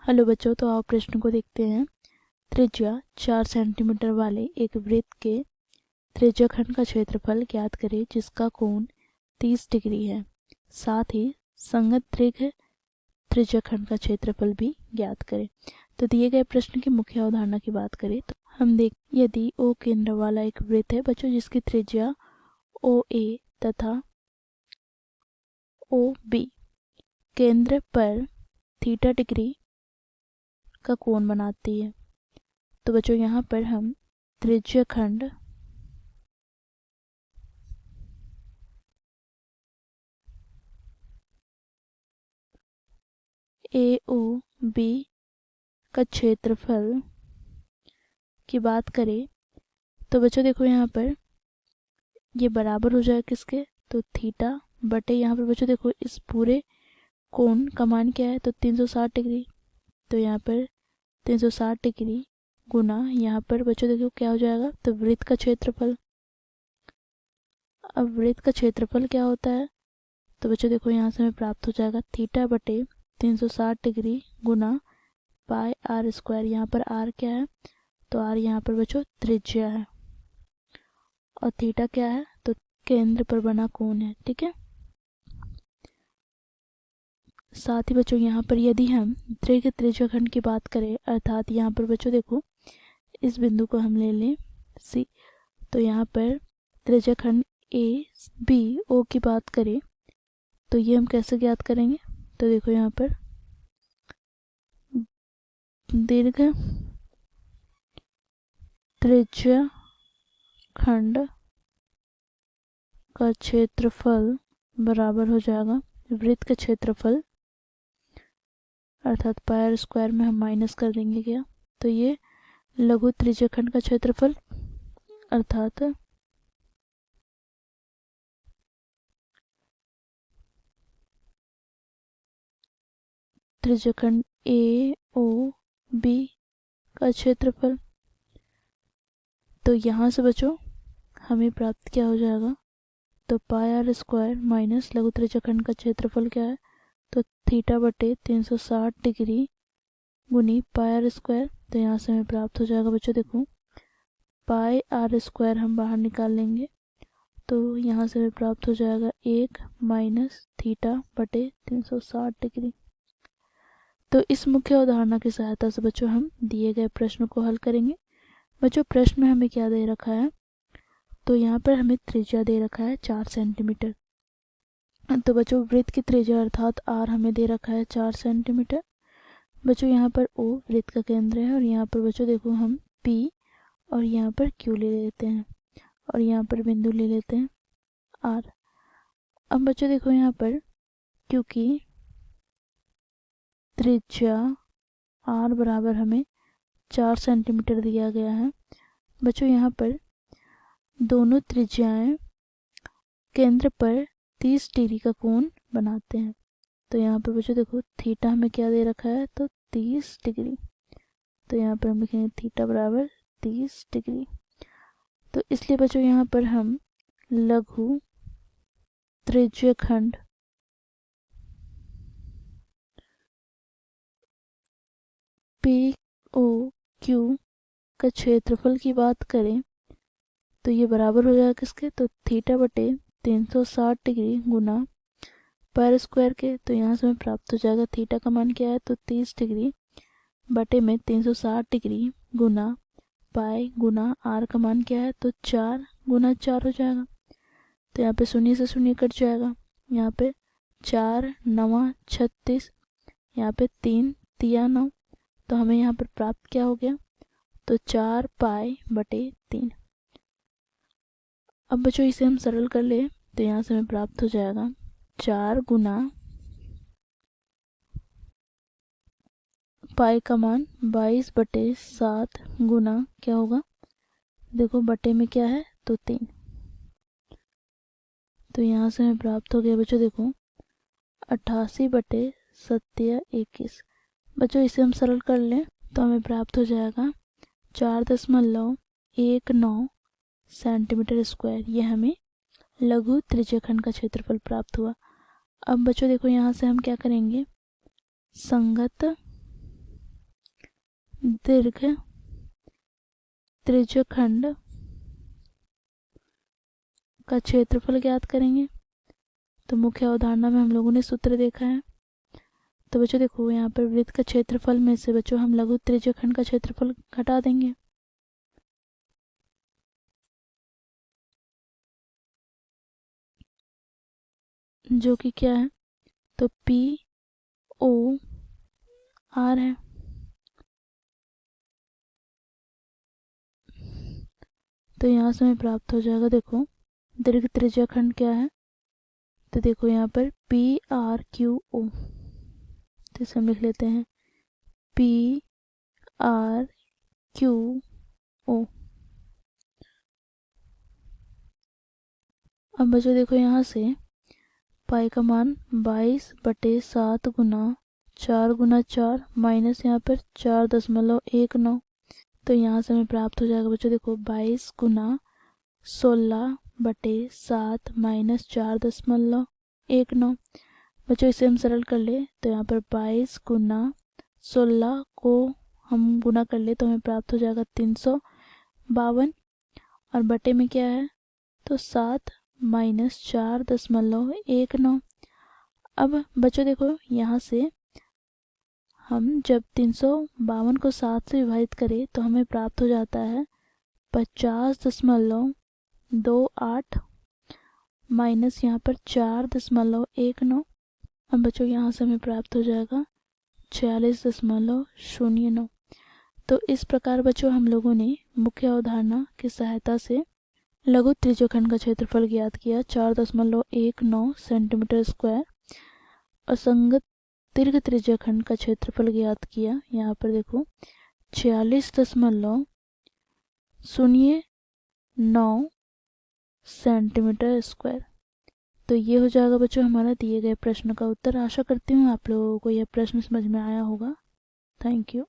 Hello बच्चों, तो आप प्रश्न को देखते हैं। त्रिज्या 4 सेंटीमीटर वाले एक वृत्त के त्रिज्याखंड का क्षेत्रफल ज्ञात करें जिसका कोण 30 डिग्री है। साथ ही संगत दीर्घ त्रिज्याखंड का क्षेत्रफल भी ज्ञात करें। तो दिए गए प्रश्न की मुख्य अवधारणा की बात करें तो हम देख, यदि ओ केंद्र वाला एक वृत्त है बच्चों जिसकी त्रिज्या ओ ए तथा ओ बी केंद्र पर थीटा डिग्री का कोण बनाती है, तो बच्चों यहाँ पर हम त्रिज्याखंड ए ओ बी का क्षेत्रफल की बात करें तो बच्चों देखो यहाँ पर ये बराबर हो जाएगा किसके, तो थीटा बटे यहाँ पर बच्चों देखो इस पूरे कोण का मान क्या है, तो 360 डिग्री। तो यहाँ पर 360 डिग्री गुना यहाँ पर बच्चों देखो क्या हो जाएगा, तो वृत्त का क्षेत्रफल। अब वृत्त का क्षेत्रफल क्या होता है, तो बच्चों देखो यहाँ से हमें प्राप्त हो जाएगा थीटा बटे 360 डिग्री गुना पाई आर स्क्वायर। यहाँ पर आर क्या है, तो आर यहाँ पर बच्चों त्रिज्या है और थीटा क्या है, तो केंद्र पर बना कोण है। ठीक है। साथ ही बच्चों यहाँ पर यदि हम दीर्घ त्रिज्याखंड की बात करें, अर्थात यहाँ पर बच्चों देखो इस बिंदु को हम ले लें सी, तो यहाँ पर त्रिज्याखंड ए बी ओ की बात करें तो ये हम कैसे ज्ञात करेंगे, तो देखो यहाँ पर दीर्घ त्रिज्याखंड का क्षेत्रफल बराबर हो जाएगा वृत्त का क्षेत्रफल, अर्थात पाई स्क्वायर में हम माइनस कर देंगे क्या, तो ये लघु त्रिज्याखंड का क्षेत्रफल अर्थात त्रिज्याखंड ए ओ बी का क्षेत्रफल। तो यहाँ से बच्चों हमें प्राप्त क्या हो जाएगा, तो पाई आर स्क्वायर माइनस लघु त्रिज्याखंड का क्षेत्रफल क्या है, तो थीटा बटे 360 डिग्री गुनी पाई आर स्क्वायर। तो यहाँ से हमें प्राप्त हो जाएगा बच्चों देखो पाई आर स्क्वायर हम बाहर निकाल लेंगे, तो यहाँ से हमें प्राप्त हो जाएगा 1 माइनस थीटा बटे 360 डिग्री। तो इस मुख्य अवधारणा की सहायता से बच्चों हम दिए गए प्रश्न को हल करेंगे। बच्चों प्रश्न में हमें क्या दे रखा है, तो यहाँ पर हमें त्रिज्या दे रखा है 4 सेंटीमीटर। तो बच्चों वृत्त की त्रिज्या अर्थात आर हमें दे रखा है 4 सेंटीमीटर। बच्चों यहाँ पर ओ वृत्त का केंद्र है और यहाँ पर बच्चों देखो हम पी और यहाँ पर क्यू ले लेते हैं और यहाँ पर बिंदु ले लेते हैं आर। अब बच्चों देखो यहाँ पर क्योंकि त्रिज्या आर बराबर हमें 4 सेंटीमीटर दिया गया है, बच्चों यहाँ पर दोनों त्रिज्याएं केंद्र पर 30 डिग्री का कोण बनाते हैं। तो यहाँ पर बच्चों देखो थीटा हमें क्या दे रखा है, तो 30 डिग्री। तो यहाँ पर हम लिखेंगे थीटा बराबर 30 डिग्री। तो इसलिए बच्चों यहाँ पर हम लघु त्रिज्याखंड पी ओ क्यू का क्षेत्रफल की बात करें तो ये बराबर हो जाएगा किसके, तो थीटा बटे 360 डिग्री गुना पाई स्क्वायर के। तो यहाँ से हमें प्राप्त हो जाएगा थीटा का मान क्या है, तो 30 डिग्री बटे में 360 डिग्री गुना पाई गुना आर का मान क्या है, तो 4 गुना 4 हो जाएगा। तो यहाँ पे शून्य से शून्य कट जाएगा, यहाँ पे 4 9 36, यहाँ पे 3 तिया 9। तो हमें यहाँ पर प्राप्त क्या हो गया, तो 4 पाई बटे 3। अब बच्चों इसे हम सरल कर ले तो यहाँ से हमें प्राप्त हो जाएगा 4 गुना पाई का मान 22 बटे 7 गुना क्या होगा, देखो बटे में क्या है, तो 3। तो यहाँ से हमें प्राप्त हो गया बच्चों देखो 88 बटे 21। बच्चों इसे हम सरल कर लें तो हमें प्राप्त हो जाएगा 4.19 सेंटीमीटर स्क्वायर। ये हमें लघु त्रिज्याखंड का क्षेत्रफल प्राप्त हुआ। अब बच्चों देखो यहाँ से हम क्या करेंगे, संगत दीर्घ त्रिज्यखंड का क्षेत्रफल ज्ञात करेंगे। तो मुख्य अवधारणा में हम लोगों ने सूत्र देखा है। तो बच्चों देखो यहाँ पर वृत्त का क्षेत्रफल में से बच्चों हम लघु त्रिज्यखंड का क्षेत्रफल घटा देंगे। जो कि क्या है, तो पी ओ आर है। तो यहाँ से हमें प्राप्त हो जाएगा, देखो दीर्घ त्रिज्यखंड क्या है, तो देखो यहाँ पर पी आर क्यू ओ, तो इसे हम लिख लेते हैं पी आर क्यू ओ। अब बच्चों देखो यहाँ से पाई का मान 22/7 गुना 4 गुना 4 माइनस यहाँ पर 4.19। तो यहाँ से हमें प्राप्त हो जाएगा बच्चों, देखो 22 गुना 16/7 माइनस 4.19। बच्चों इसे हम सरल कर ले तो यहाँ पर 22 गुना 16 को हम गुना कर ले तो हमें प्राप्त हो जाएगा 352, और बटे में क्या है, तो 7 माइनस 4.19। अब बच्चों देखो यहाँ से हम जब 352 को 7 से विभाजित करें तो हमें प्राप्त हो जाता है 50.28 माइनस यहाँ पर 4.19। अब बच्चों यहाँ से हमें प्राप्त हो जाएगा 46.09। तो इस प्रकार बच्चों हम लोगों ने मुख्य अवधारणा की सहायता से लघु त्रिज्यखंड का क्षेत्रफल ज्ञात किया 4.19 सेंटीमीटर स्क्वायर, और संगत दीर्घ त्रिज्यखंड का क्षेत्रफल ज्ञात किया, यहाँ पर देखो 46.09 सेंटीमीटर स्क्वायर। तो ये हो जाएगा बच्चों हमारा दिए गए प्रश्न का उत्तर। आशा करती हूँ आप लोगों को यह प्रश्न समझ में आया होगा। Thank you.